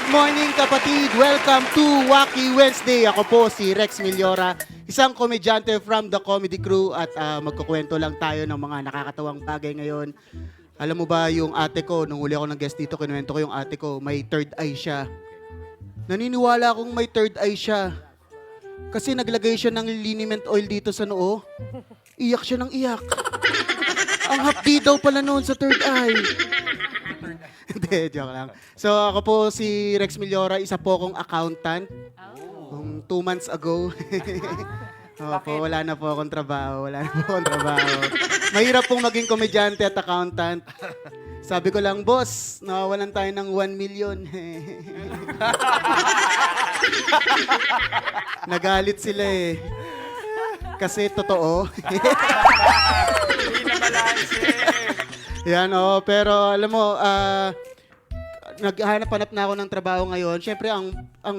morning kapatid! Welcome to Wacky Wednesday. Ako po si Rex Millora, isang komedyante from the Comedy Crew at magkukwento lang tayo ng mga nakakatawang bagay ngayon. Alam mo ba yung ate ko, nung uli ako ng guest dito, kinuwento ko yung ate ko, may third eye siya. Naniniwala akong may third eye siya. Kasi naglagay siya ng liniment oil dito sa noo. Iyak siya ng iyak. Ang hapdi daw pala noon sa third eye. Hindi, joke lang. So ako po si Rex Millora, isa po akong accountant. 2 months ago. Wala na po akong trabaho. Mahirap pong maging komedyante at accountant. Sabi ko lang, boss, nawawalan tayo ng 1 million. Nagalit sila eh. Kasi totoo. Hindi na balance eh. Yan, pero alam mo, naghahanap-hanap na ako ng trabaho ngayon. Siyempre, ang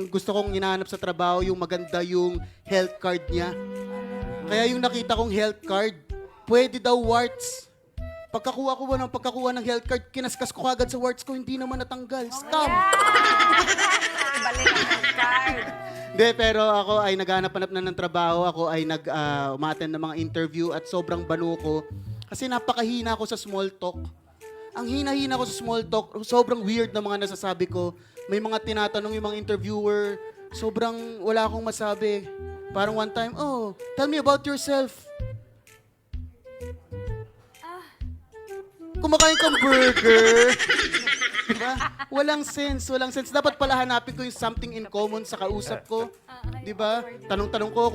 gusto kong hinahanap sa trabaho, yung maganda yung health card niya. Kaya yung nakita kong health card, pwede daw warts. Pagkakuha ng health card, kinaskas ko agad sa warts ko, hindi naman natanggal. Scam! Ibalik ang health card. Hindi, pero ako ay naghahanap-hanap na ng trabaho. Ako ay umattend ng mga interview at sobrang balo ko. Kasi napakahina ako sa small talk. Ang hina-hina ko sa small talk, sobrang weird na mga nasasabi ko. May mga tinatanong yung mga interviewer, sobrang wala akong masabi. Parang one time, tell me about yourself. Kumakain kang burger. Diba? Walang sense. Dapat pala hanapin ko yung something in common sa kausap ko. Diba? Tanong-tanong ko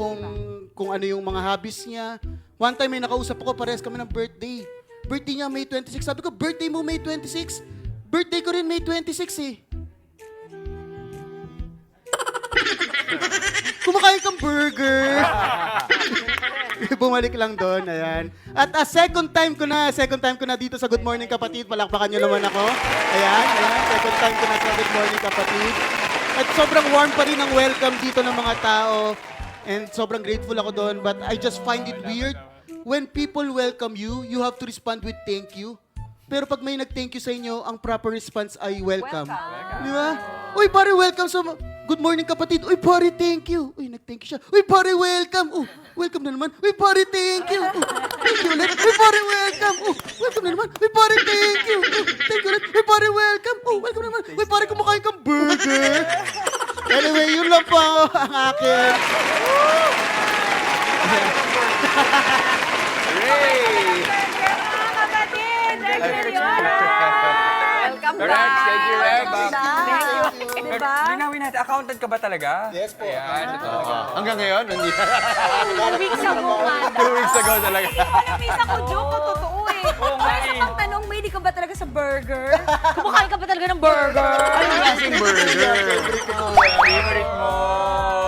kung ano yung mga hobbies niya. One time may nakausap ako, parehas kami ng birthday. Birthday niya May 26. Sabi ko, birthday mo May 26? Birthday ko rin May 26 eh. Kumakain kang burger. Bumalik lang doon, ayan. At second time ko na dito sa Good Morning Kapatid. Palakpakan niyo naman ako. Ayan. Second time ko na sa Good Morning Kapatid. At sobrang warm pa rin ang welcome dito ng mga tao. And sobrang grateful ako doon. But I just find it weird. When people welcome you, you have to respond with thank you. Pero pag may nag-thank you sa inyo, ang proper response ay welcome. Di ba? Uy, pare, welcome sa Good Morning Kapatid. Uy, pare, thank you. Uy, nag-thank you siya. Uy, pare, welcome. Welcome na naman. Uy, pare, thank you. Thank you ulit. Uy, pare, welcome. Welcome na naman. Uy, pare, thank you. Thank you ulit. Uy, pare, welcome. Welcome na naman. Uy, pare, kumakain kang burger. Anyway, yun lang po ang akin. Mga kapatid, Rex Millora. Welcome Rex, back. thank you, Rex. Thank you. Diba? Linawin natin, accountant ka ba talaga? Yes po. Ayan, ito. Hanggang ngayon, hindi. 2 weeks ago nga daw. 2 weeks ago talaga. Parang minsan ko joke ko, totoo eh. Oo nga Kaya eh. sa pagtanong, may di ka ba talaga sa burger? Kumakain ka ba talaga ng burger? Anong klaseng burger? Favorite mo.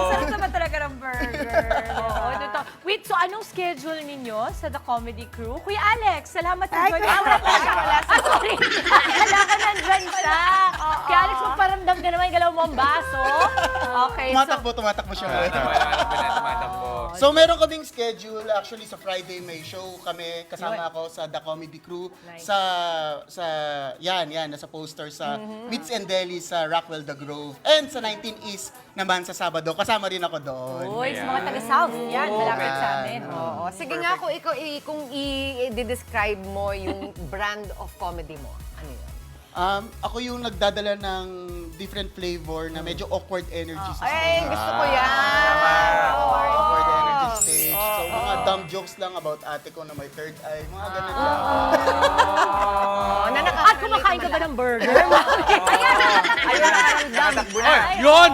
Sarap naman talaga ng burger. Oo, ito. Wait, so anong schedule ninyo sa The Comedy Crew? Kuya Alex, salamat sa join. Wala siya. Sorry. Akala ko nandyan siya. Kuya Alex, magparamdam ka naman, galaw mo ang baso. Okay, so... Tumatakbo siya. Tumatakbo. So meron kaming schedule, actually sa Friday may show kami, kasama ako sa The Comedy Crew, Nice. yan, nasa poster sa Meats and Deli sa Rockwell The Grove. And sa 19 East naman sa Sabado, kasama rin ako doon. Uy, sa mga taga-South. Yan, malapit sa amin. Oo. Sige nga, kung i-describe mo yung brand of comedy mo, ano yun? Ako yung nagdadala ng different flavor na medyo awkward energy sa Ay, stage. gusto ko yan! Awkward energy stage. So mga dumb jokes lang about ate ko na may third eye, mga ganun lang. At kumakain ka ba ng burger? Ayun, nakaramdam. Yun!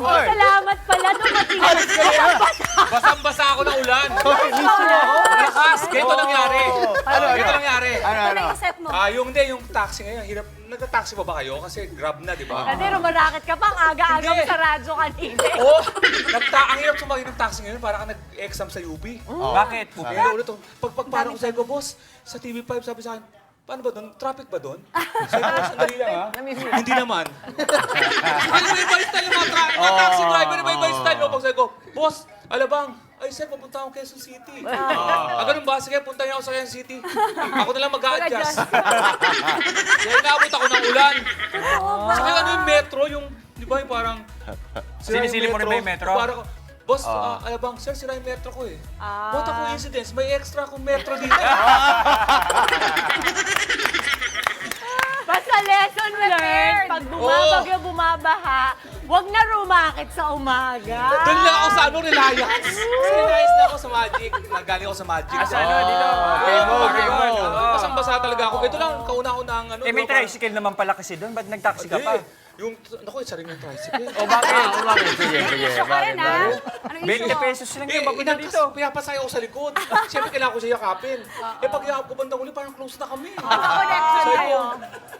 Salamat pala. Dumating ka. Basang-basa ako ng ulan. Malakas. Ganito nangyari. Ganito nangyari. Ano yung set mo? Yung taxi ngayon, hirap. Nagka-taxi pa ba kayo? Kasi grab na, di ba? Kasi rumarakit ka pa, ang aga-aga mo Hindi. sa radyo kanina. Oo! Ang hirap sumakay ng taxi ngayon, parang ka nag-exam sa UP. Bakit? Pupila ulit. Parang ko sabi ko, boss, sa TV5 sabi sa akin, paano ba doon? Traffic ba doon? Sabi ko, sandali lang ha? Hindi naman. Ay, may iba style yung mga taxi driver, may iba style. Pag sabi ko, boss, alabang, Ay, sir, papunta ako Quezon City. Ganun ba? Sige, punta niyo ako sa Quezon City. Ako na lang mag-a-adjust. Kaya inaabot ako ng ulan. Saka ano yung metro, yung, di ba yung parang... Sinisili mo rin ba yung metro? Parang, boss, alabang, sir, sira yung metro ko eh. What a coincidence, may extra akong metro dito. Basta lesson learned, pag bumabagyo, bumabaha, huwag na rumakit sa umaga. Doon lang ako sa ano, Reliance. Reliance na ako sa Magic. Nagaling ako sa Magic. Sa ano, dito? Basang-basa talaga ako. Ito lang, kauna-unang ano. Eh, may no, tricycle naman pala kasi doon. Ba't nag-taxi ka pa? Yung, naku, isa rin yung tricycle. O bakit? Sige, sige. Issue ka rin, ha? Anong 20 issue? pesos lang yung bago na dito. Pinapasay ako sa likod. Siyempre, kailangan ko siya yakapin. Eh, pag yakap ko bandang uli, parang close na kami. Connection Sabi ko, tayo.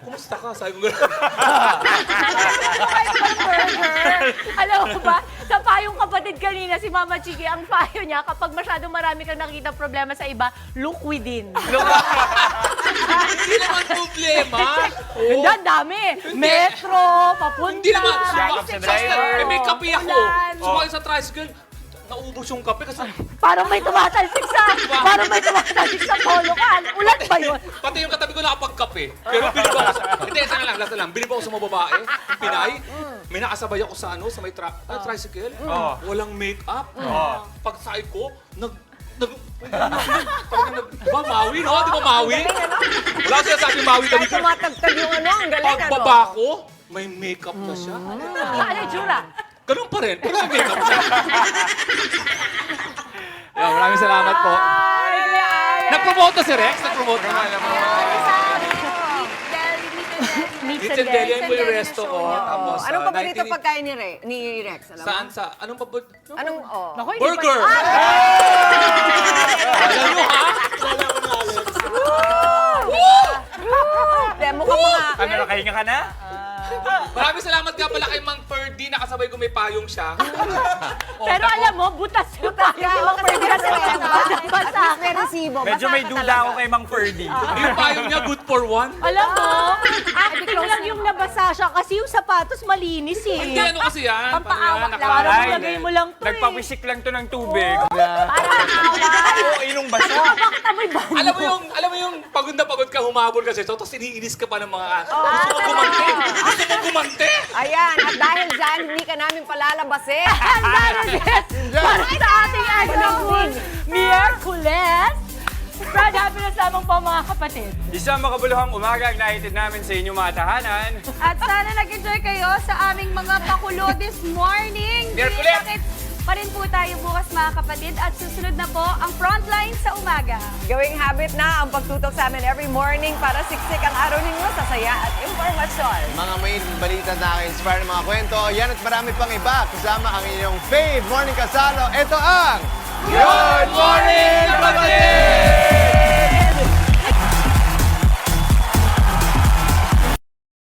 kumusta ka? Sabi ko gano'n. Burger. Alam mo ba, sa payong kapatid kanina, si Mama Chiki, ang payo niya, kapag masyadong marami kang nakita problema sa iba, look within. Hindi naman problema. Hindi, ang dami. Metro, papunta. Hindi naman. Yakap sa driver. Eh, may kape ako. Ulan. Sumakay sa tricycle. Naubos yung kape kasi Parang may tumatalsik sa polo kan. Ulan ba yun? pati yung katabi ko nakapagkape. Pero bilib ako sa... Hindi, isa lang, last na lang. Bilib ako sa mga babae, yung Pinay. May nakasabay ako sa ano, sa may tricycle. Walang make-up. Pagsakay ko, di ba Maui, no? Di ba Maui? Wala siya sabi Maui kami. Kahit tumatagtag yung ano, ang galing ano. Pagbaba ko, may make-up na siya. Ano yung tsura? Ganun pa rin, pero may make-up siya. Maraming salamat po. Nag-promote na si Rex? Nag-promote na. Meats and Deli, yung yung resto ko. Tapos, Anong paborito pagkain ni Rex? Alam mo? Saan sa? Anong paborito? Anong, Naku, hindi pa- Burger! Alam nyo ha? Demo ka mga... Ano, nakahinga ka na? Maraming salamat nga pala kay Mang Ferdy. Nakasabay ko may payong siya. Pero alam mo, butas yung payo si Mang Ferdy kasi basa. May resibo. Medyo may duda ako kay Mang Ferdy. Yung payong niya, good for one. Alam mo, acting lang yung nabasa siya kasi yung sapatos malinis eh. Hindi, ano kasi yan? Pampaawak lang. Parang Parang Ay, lagay mo lang to eh. Nagpawisik lang to ng tubig. Parang away. Oo, inong basa. Bakit amoy banyo? Alam mo yung pagod na pagod ka, humabol ka sa ito, tapos iniinis ka pa ng mga, gusto mo gumante? Gusto mo gumante? Ayan, at dahil dyan, hindi ka namin palalabasin. And that is it para sa ating extra food, Miyerkules. Proud happiness lamang po mga kapatid. Isang makabuluhang umaga ang naitid namin sa inyong mga tahanan. At sana nag-enjoy kayo sa aming mga pakulo this morning. Miyerkules! Nakit pa rin po tayo bukas mga kapatid at susunod na po ang Frontline sa umaga. Gawing habit na ang pagtutok sa amin every morning para siksik ang araw ninyo sa saya at impormasyon. Mga may balita nakaka-inspire ng mga kwento, yan at marami pang iba. Kasama ang inyong fave morning kasalo. Ito ang Good Morning